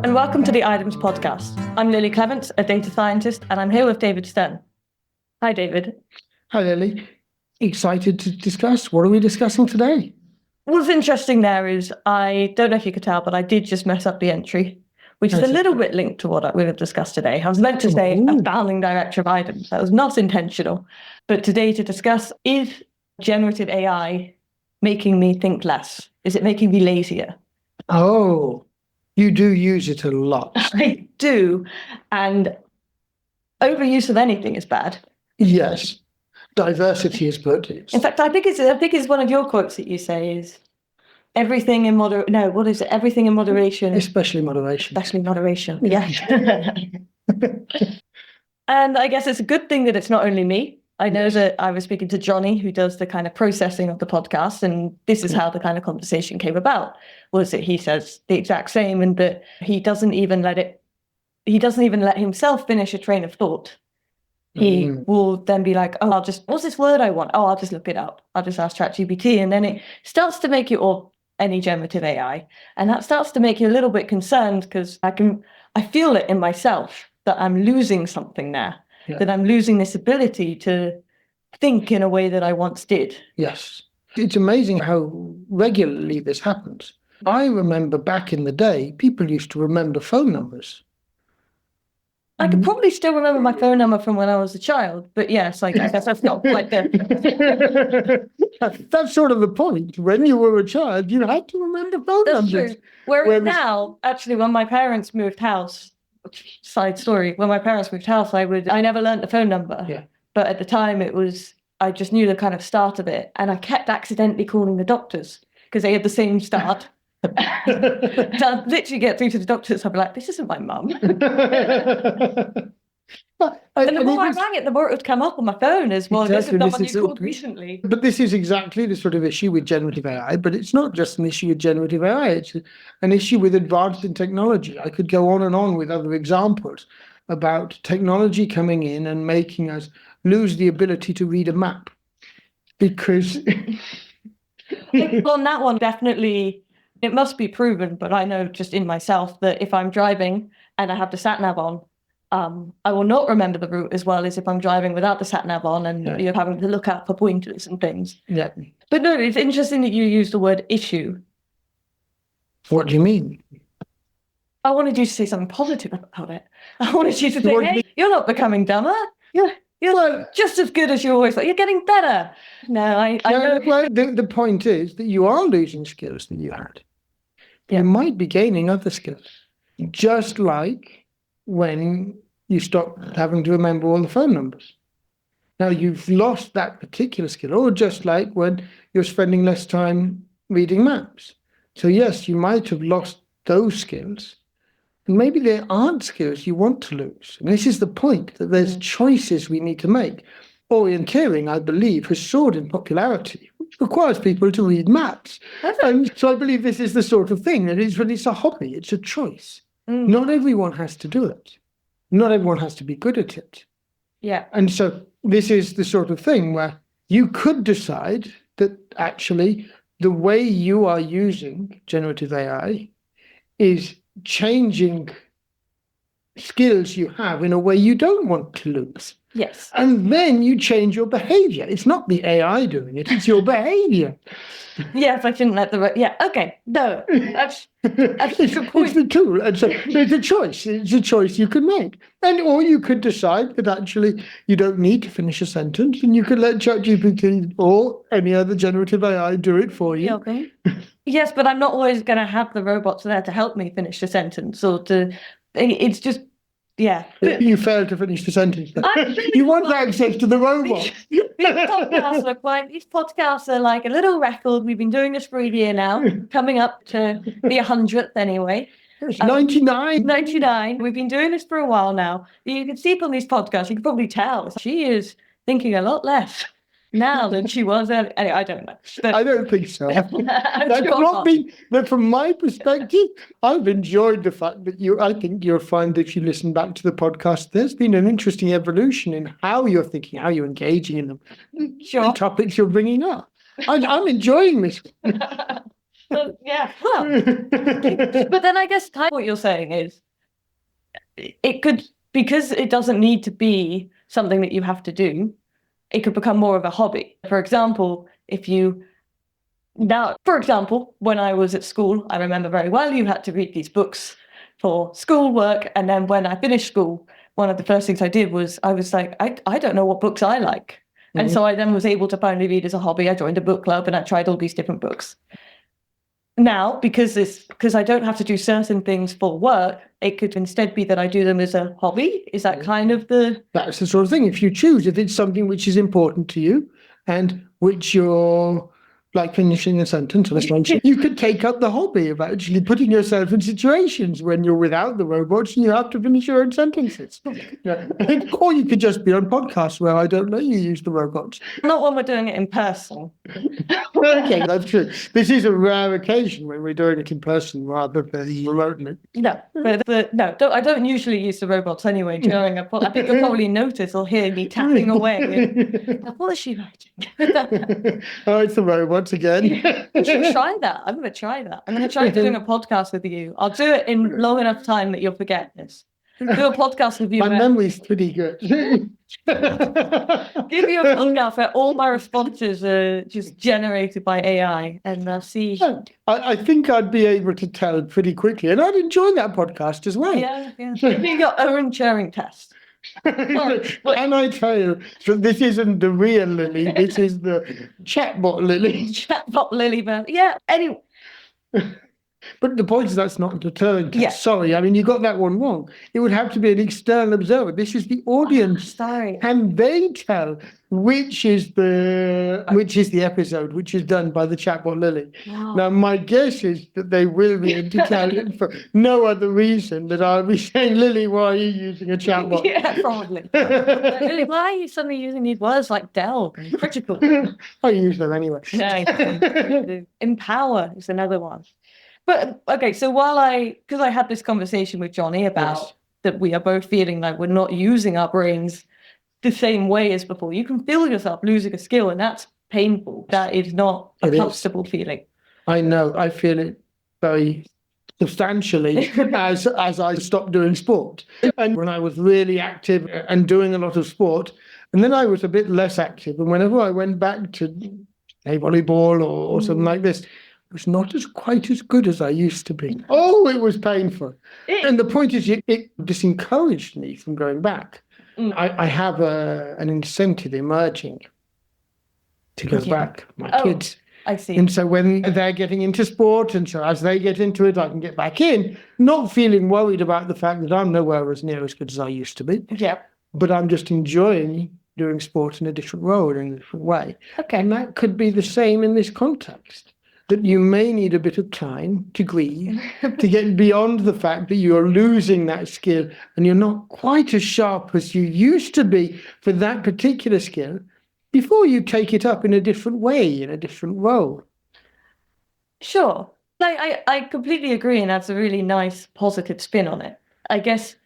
and welcome to the Items podcast. I'm Lily Clements, a data scientist, and I'm here with David Stern. Hi, David. Hi, Lily. Excited to discuss. What are we discussing today? What's interesting there is, I don't know if you could tell, but I did just mess up the entry, which is a little bit linked to what we have discussed today. I was meant to say a founding director of items. That was not intentional. But today to discuss, is generative AI making me think less? Is it making me lazier? Oh, you do use it a lot. I do. And overuse of anything is bad. Yes. Diversity is good. In fact, I think it's one of your quotes that you say is everything in moderation. No, what is it? Everything in moderation. Especially moderation. Especially moderation. Yeah. And I guess it's a good thing that it's not only me. I know that I was speaking to Johnny, who does the kind of processing of the podcast, and this is how the kind of conversation came about, was that he says the exact same, and that he doesn't even let himself finish a train of thought. He will then be like, oh, what's this word I want? Oh, I'll just look it up. I'll just ask ChatGPT. And then it starts to make you, or any generative AI, and that starts to make you a little bit concerned, because I feel it in myself that I'm losing something there. Yeah. That I'm losing this ability to think in a way that I once did. Yes. It's amazing how regularly this happens. I remember back in the day, people used to remember phone numbers. I could probably still remember my phone number from when I was a child, but yes, I guess that's not quite there. That's sort of the point. When you were a child, you had to remember phone numbers. True. Whereas now, actually, when my parents moved house, side story, when my parents moved house, I never learned the phone number. Yeah. But at the time I just knew the kind of start of it, and I kept accidentally calling the doctors because they had the same start. So I'd literally get through to the doctors, I'd be like, this isn't my mum. And the more I rang it, the more it would come up on my phone as well. Exactly. This is someone you called recently. But this is exactly the sort of issue with generative AI. But it's not just an issue with generative AI. It's an issue with advances in technology. I could go on and on with other examples about technology coming in and making us lose the ability to read a map. Because on that one, definitely, it must be proven, but I know just in myself that if I'm driving and I have the sat-nav on, I will not remember the route as well as if I'm driving without the sat-nav on and you're having to look out for pointers and things. Yeah. But no, it's interesting that you use the word issue. What do you mean? I wanted you to say something positive about it. I wanted you to say, hey, you're not becoming dumber. You're just as good as you always thought. You're getting better. No, I know. Well, the point is that you are losing skills that you had. You might be gaining other skills. Just like when you stop having to remember all the phone numbers. Now you've lost that particular skill, or just like when you're spending less time reading maps. So yes, you might have lost those skills. And maybe there aren't skills you want to lose. And this is the point, that there's choices we need to make. Orienteering, I believe, has soared in popularity, which requires people to read maps. And so I believe this is the sort of thing that it's a hobby, it's a choice. Not everyone has to do it. Not everyone has to be good at it. Yeah. And so this is the sort of thing where you could decide that actually the way you are using generative AI is changing skills you have in a way you don't want to lose. Yes. And then you change your behavior. It's not the AI doing it, it's your behavior. Yes, I shouldn't let okay. No, that's a good point. It's the tool. And so it's a choice. It's a choice you can make. Or you could decide that actually you don't need to finish a sentence and you could let ChatGPT or any other generative AI do it for you. Okay. Yes, but I'm not always going to have the robots there to help me finish the sentence it's just, yeah. You failed to finish the sentence. You want access to the robot. These podcasts are like a little record. We've been doing this for a year now, coming up to the 100th anyway. It's 99. 99. We've been doing this for a while now. You can see from these podcasts, you can probably tell she is thinking a lot less now than she was earlier. Anyway, I don't know. But I don't think so. But from my perspective, I've enjoyed the fact that I think you'll find if you listen back to the podcast, there's been an interesting evolution in how you're thinking, how you're engaging in them, the topics you're bringing up. I'm enjoying this. Yeah, well, but then I guess kind of what you're saying is it could, because it doesn't need to be something that you have to do, it could become more of a hobby. For example, for example, when I was at school, I remember very well, you had to read these books for schoolwork. And then when I finished school, one of the first things I did was I was like, I don't know what books I like. And so I then was able to finally read as a hobby. I joined a book club and I tried all these different books. Now, because I don't have to do certain things for work, it could instead be that I do them as a hobby. Is that kind of That's the sort of thing. If you choose, if it's something which is important to you and which you're like finishing a sentence, you could take up the hobby of actually putting yourself in situations when you're without the robots and you have to finish your own sentences. Yeah. Or you could just be on podcasts where I don't know you use the robots. Not when we're doing it in person. Okay, that's true. This is a rare occasion when we're doing it in person rather than remotely. No, I don't usually use the robots anyway during a I think you'll probably notice or hear me tapping away. What is she writing? Oh, it's the robots again. You should try that. I'm going to try that. I'm going to try doing a podcast with you. I'll do it in long enough time that you'll forget this. Do a podcast with you. My memory's pretty good. Give you a podcast where all my responses are just generated by AI, and I'll see. I think I'd be able to tell pretty quickly, and I'd enjoy that podcast as well. Yeah. Do your own Turing test. And I tell you, so this isn't the real Lily, this is the chatbot Lily. Chatbot Lily, yeah. Anyway. But the point is that's not the Turing test. Yeah. Sorry, I mean, you got that one wrong. It would have to be an external observer. This is the audience. Sorry. Can they tell which is the episode which is done by the chatbot Lily? Wow. Now, my guess is that they will be able to tell it for no other reason that I'll be saying, Lily, why are you using a chatbot? Yeah, probably. Lily, why are you suddenly using these words like delve and critical? I use them anyway. No, empower is another one. But okay, so because I had this conversation with Johnny about that we are both feeling like we're not using our brains the same way as before. You can feel yourself losing a skill, and that's painful. That is not a comfortable feeling. I know. I feel it very substantially as I stopped doing sport. And when I was really active and doing a lot of sport, and then I was a bit less active. And whenever I went back to play volleyball or something like this, it was not quite as good as I used to be. Oh, it was painful. And the point is, it disencouraged me from going back. I have an incentive emerging to go back, my kids. I see. And so when they're getting into sport, and so as they get into it, I can get back in, not feeling worried about the fact that I'm nowhere as near as good as I used to be. Yeah. But I'm just enjoying doing sport in a different role, in a different way. Okay. And that could be the same in this context. That you may need a bit of time to grieve, to get beyond the fact that you're losing that skill and you're not quite as sharp as you used to be for that particular skill before you take it up in a different way, in a different role. Sure. I completely agree, and that's a really nice positive spin on it. I guess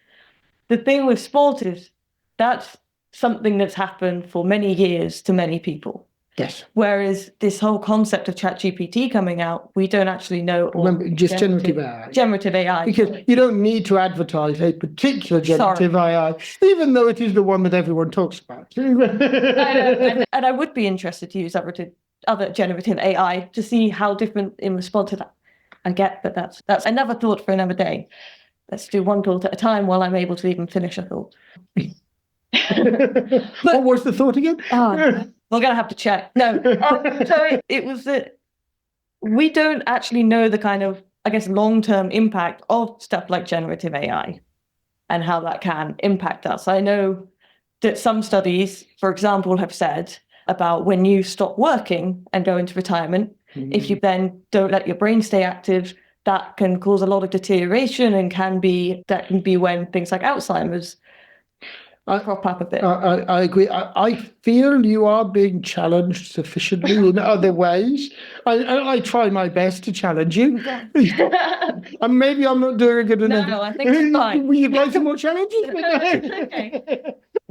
the thing with sport is that's something that's happened for many years to many people. Yes. Whereas this whole concept of ChatGPT coming out, we don't actually know. Remember, just generative AI. Generative AI. Because you don't need to advertise a particular generative AI, even though it is the one that everyone talks about. I know. And I would be interested to use other generative AI to see how different in response to that I get. But that's another thought for another day. Let's do one thought at a time while I'm able to even finish a thought. What was the thought again? We're going to have to check. No. So it was that we don't actually know the kind of, I guess, long-term impact of stuff like generative AI and how that can impact us. I know that some studies, for example, have said about when you stop working and go into retirement, if you then don't let your brain stay active, that can cause a lot of deterioration and that can be when things like Alzheimer's crop up a bit. I agree. I feel you are being challenged sufficiently in other ways. I try my best to challenge you. And maybe I'm not doing a good enough. No, I think it's fine. Will you like some more challenges?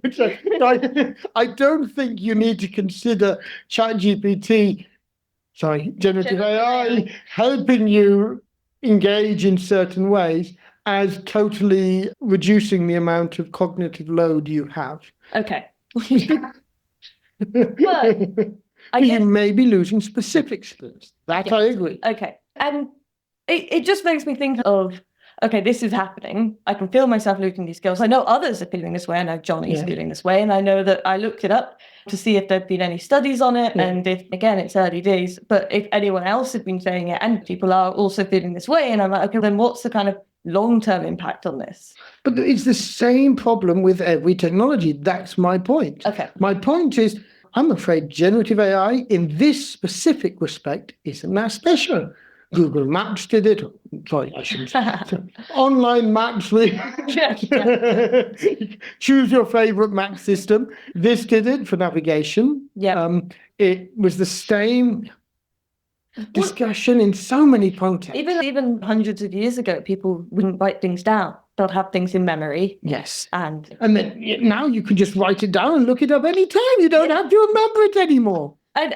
Okay. I don't think you need to consider ChatGPT generative AI helping you engage in certain ways as totally reducing the amount of cognitive load you have. Okay. You may be losing specific skills. That I agree. Okay. And it just makes me think of, okay, this is happening. I can feel myself losing these skills. I know others are feeling this way. I know Johnny's feeling this way. And I know that I looked it up to see if there'd been any studies on it. And if, again, it's early days, but if anyone else had been saying it and people are also feeling this way, and I'm like, okay, then what's the kind of long-term impact on this? But it's the same problem with every technology. That's my point. Okay. My point is, I'm afraid generative AI in this specific respect isn't that special. Google Maps did it. Sorry, I shouldn't. Online maps. Choose your favorite map system. This did it for navigation. Yeah. It was the same discussion in so many contexts. Even hundreds of years ago, people wouldn't write things down. They'll have things in memory. Yes. And then now you can just write it down and look it up anytime. You don't have to remember it anymore. How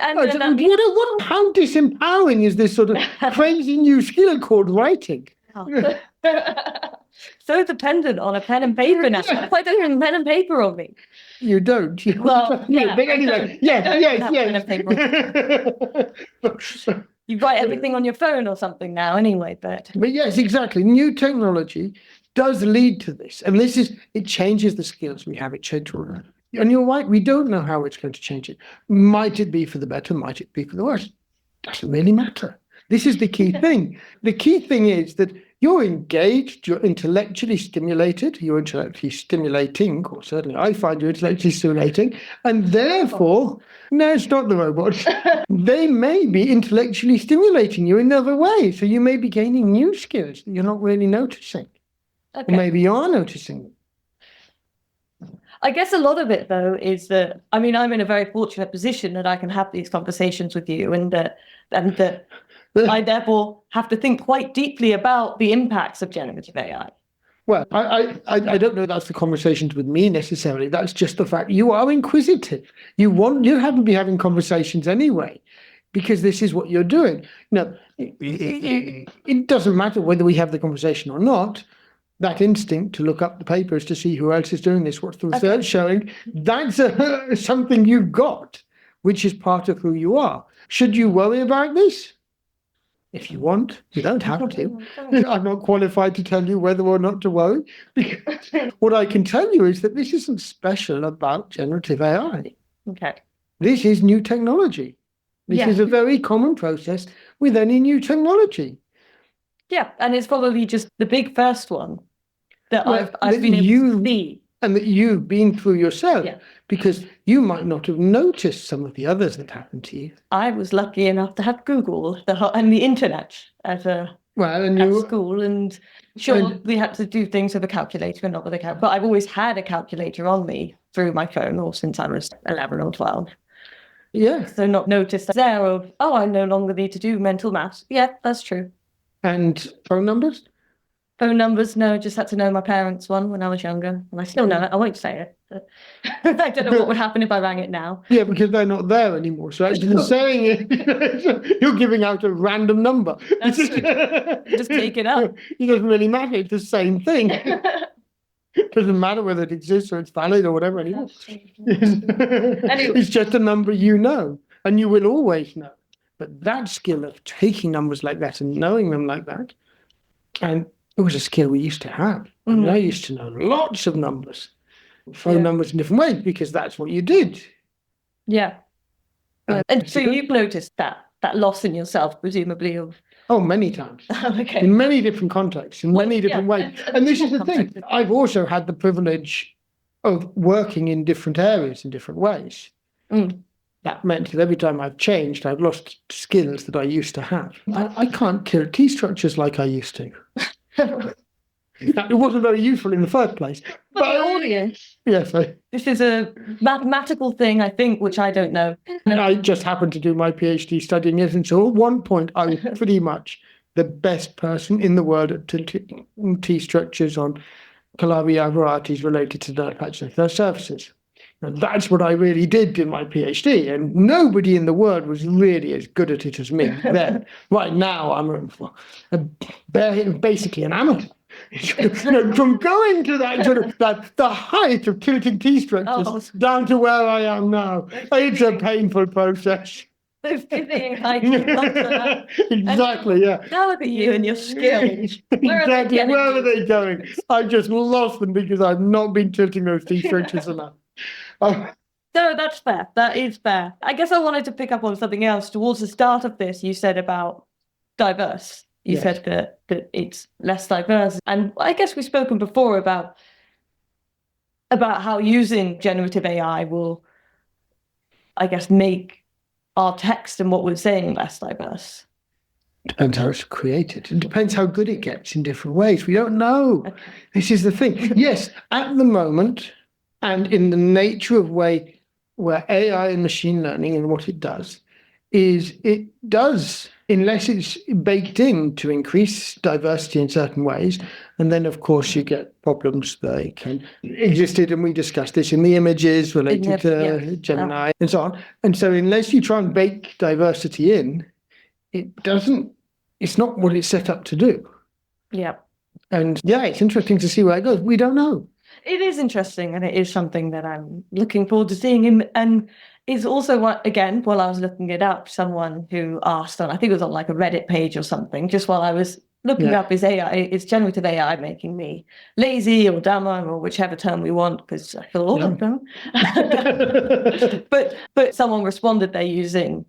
disempowering is this sort of crazy new skill called writing? So dependent on a pen and paper now. I don't have pen and paper on me. You don't. Well, yeah. But anyway, yes. You write everything on your phone or something now anyway, but yes, exactly. New technology does lead to this. And it changes the skills we have. It changes. And you're right, we don't know how it's going to change it. Might it be for the better? Might it be for the worse? Doesn't really matter. This is the key thing. The key thing is that you're engaged, you're intellectually stimulated, you're intellectually stimulating, or certainly I find you intellectually stimulating, and therefore, no, it's not the robots. They may be intellectually stimulating you in other ways. So you may be gaining new skills that you're not really noticing. Okay. Or maybe you are noticing them. I guess a lot of it, though, is that, I mean, I'm in a very fortunate position that I can have these conversations with you and that I therefore have to think quite deeply about the impacts of generative AI. Well, I don't know that's the conversations with me necessarily. That's just the fact you are inquisitive. You haven't been having conversations anyway, because this is what you're doing. Now, it doesn't matter whether we have the conversation or not. That instinct to look up the papers to see who else is doing this, what's the research showing, that's something you've got, which is part of who you are. Should you worry about this? If you want, you don't have to. I'm not qualified to tell you whether or not to worry. Because what I can tell you is that this isn't special about generative AI. Okay. This is new technology. This is a very common process with any new technology. Yeah, and it's probably just the big first one that I've been able to see. And that you've been through yourself, because you might not have noticed some of the others that happened to you. I was lucky enough to have Google and the internet at school, and we had to do things with a calculator and not with a calculator. But I've always had a calculator on me through my phone, or since I was 11 or 12. Yeah. So not noticed there of, I no longer need to do mental maths. Yeah, that's true. And phone numbers? Phone numbers, no, just had to know my parents' one when I was younger. And I still know it. I won't say it. I don't know what would happen if I rang it now. Yeah, because they're not there anymore. So actually saying it, you're giving out a random number. That's true. Just take it up. It doesn't really matter. It's the same thing. It doesn't matter whether it exists or it's valid or whatever anymore. Anyway. It's just a number you know, and you will always know. But that skill of taking numbers like that and knowing them like that, and it was a skill we used to have. Mm-hmm. I mean, I used to know lots of numbers, phone numbers in different ways, because that's what you did. Yeah. And so you've noticed that loss in yourself, presumably, of... Oh, many times. Okay. In many different contexts, in many different ways. And this is the thing. I've also had the privilege of working in different areas in different ways. Mm. That meant that every time I've changed, I've lost skills that I used to have. I can't kill T structures like I used to. It wasn't very useful in the first place. But the audience. Yes. This is a mathematical thing, I think, which I don't know. And I just happened to do my PhD studying it. And so at one point, I was pretty much the best person in the world at T structures on Calabi varieties related to nerve patches and their surfaces. And that's what I really did in my PhD. And nobody in the world was really as good at it as me then. Right now, I'm basically an amateur. From going to that sort of the height of tilting T-structures down to where I am now, it's a painful process. Those dizzying heights of butter. Exactly, yeah. Now look at you and your skills. Exactly. Where are they going? I've just lost them because I've not been tilting those T-structures enough. No, that's fair. That is fair. I guess I wanted to pick up on something else. Towards the start of this, you said about diverse. You said that it's less diverse. And I guess we've spoken before about how using generative AI will, I guess, make our text and what we're saying less diverse. Depends how it's created. It depends how good it gets in different ways. We don't know. Okay. This is the thing. Yes, at the moment, and in the nature of way where AI and machine learning and what it does, is it does, unless it's baked in to increase diversity in certain ways, and then of course you get problems that can existed, and we discussed this in the images related to Gemini and so on. And so unless you try and bake diversity in, it's not what it's set up to do. Yeah. And it's interesting to see where it goes. We don't know. It is interesting, and it is something that I'm looking forward to seeing. And is also what, again, while I was looking it up, someone who asked on, I think it was on like a Reddit page or something, just while I was looking up, is generative AI making me lazy or dumber, or whichever term we want, because I feel all of them. But someone responded they're using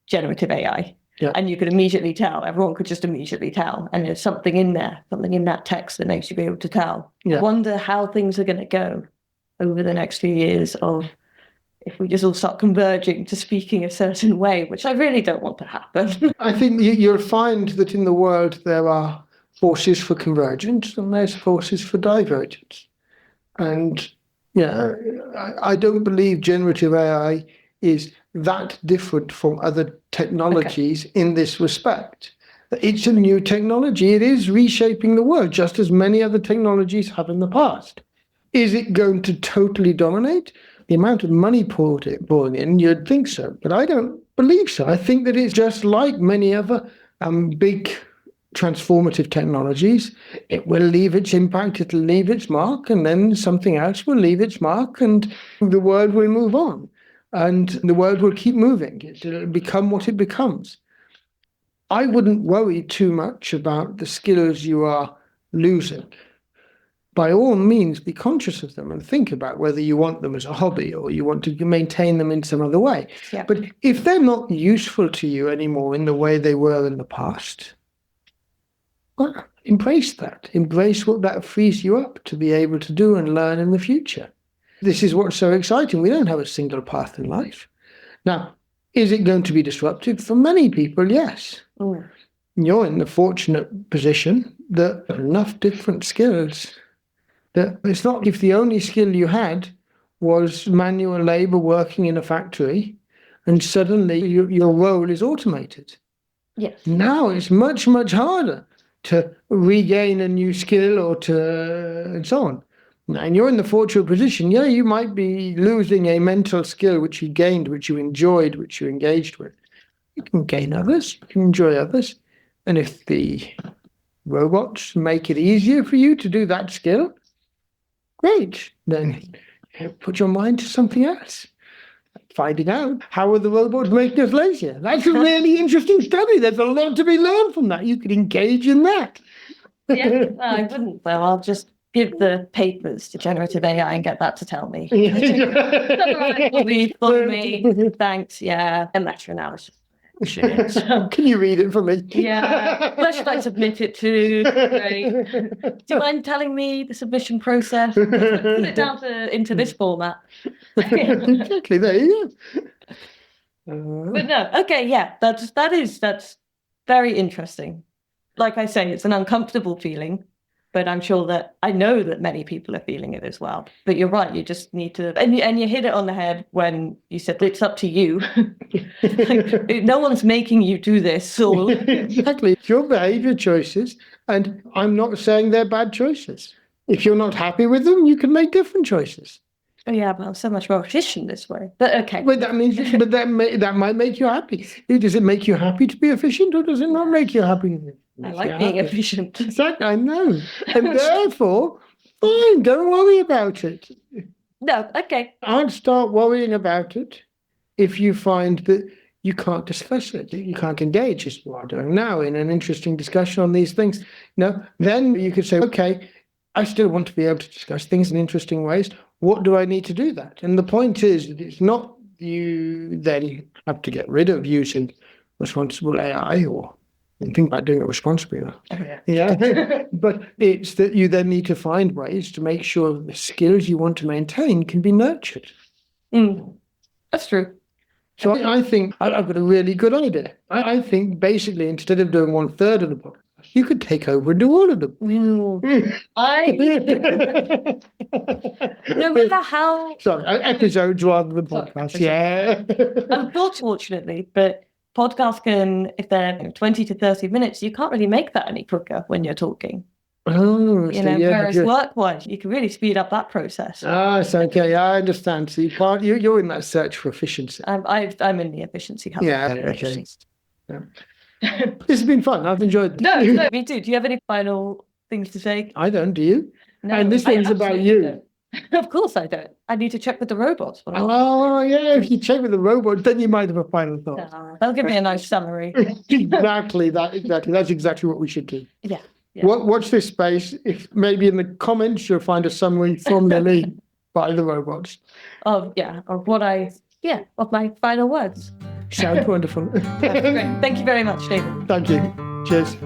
generative AI. Yeah. And you could immediately tell, everyone could just immediately tell. And there's something in there, something in that text that makes you be able to tell. Yeah. I wonder how things are going to go over the next few years of if we just all start converging to speaking a certain way, which I really don't want to happen. I think you'll find that in the world there are forces for convergence and there's forces for divergence. And I don't believe generative AI is that different from other technologies in this respect. It's a new technology. It is reshaping the world, just as many other technologies have in the past. Is it going to totally dominate? The amount of money pouring in, you'd think so, but I don't believe so. I think that it's just like many other big transformative technologies. It will leave its impact, it'll leave its mark, and then something else will leave its mark, and the world will move on. And the world will keep moving. It'll become what it becomes. I wouldn't worry too much about the skills you are losing. By all means, be conscious of them and think about whether you want them as a hobby or you want to maintain them in some other way. Yeah. But if they're not useful to you anymore in the way they were in the past, well, embrace that. Embrace what that frees you up to be able to do and learn in the future. This is what's so exciting. We don't have a single path in life. Now, is it going to be disruptive? For many people, yes. Mm. You're in the fortunate position that there are enough different skills that it's not if the only skill you had was manual labor working in a factory and suddenly your role is automated. Yes. Now it's much, much harder to regain a new skill or and so on. And you're in the fortunate position, you might be losing a mental skill which you gained, which you enjoyed, which you engaged with. You can gain others, you can enjoy others. And if the robots make it easier for you to do that skill, great. Then put your mind to something else. Finding out how are the robots making us lazier. That's a really interesting study. There's a lot to be learned from that. You could engage in that. Yeah, I wouldn't. Well, I'll just give the papers to generative AI and get that to tell me. For me. Thanks. Yeah. And meta-analysis. Can you read it for me? Yeah. Where should I submit it to? Great. Do you mind telling me the submission process? Put it down into this format. Exactly. There you go. But no. Okay. Yeah. That's very interesting. Like I say, it's an uncomfortable feeling. But I'm sure that I know that many people are feeling it as well. But you're right, you just need to, and you hit it on the head when you said it's up to you. No one's making you do this. Or... Exactly. It's your behavior choices, and I'm not saying they're bad choices. If you're not happy with them, you can make different choices. Oh yeah, but I'm so much more efficient this way. But okay. But that means, but that might make you happy. Does it make you happy to be efficient, or does it not make you happy? I like being efficient. Exactly, I know. And therefore, fine, don't worry about it. No, okay. I'd start worrying about it if you find that you can't discuss it, you can't engage, as you are doing now, in an interesting discussion on these things. Then you could say, okay, I still want to be able to discuss things in interesting ways. What do I need to do that? And the point is that it's not you then have to get rid of using responsible AI or think about doing it responsibly. Yeah. But it's that you then need to find ways to make sure the skills you want to maintain can be nurtured. That's true. So I think I've got a really good idea. I think basically instead of doing 1/3 of the book, you could take over and do all of them. No matter how. Sorry, episodes rather than podcasts. Yeah. Unfortunately, but podcasts can, if they're 20 to 30 minutes, you can't really make that any quicker when you're talking. Oh, whereas work-wise, you can really speed up that process. It's okay. I understand. So you're in that search for efficiency. I'm in the efficiency hub. Yeah. Okay. Yeah. This has been fun. I've enjoyed it. No, me too. Do you have any final things to say? I don't. Do you? No, and this one's about you. Don't. Of course I don't. I need to check with the robots. Oh, yeah. If you check with the robot, then you might have a final thought. No, they'll give me a nice summary. Exactly. That's exactly what we should do. Yeah. Watch this space. If maybe in the comments you'll find a summary from Lily by the robots. Of my final words. Sounds wonderful. That's great. Thank you very much, David. Thank you. Cheers.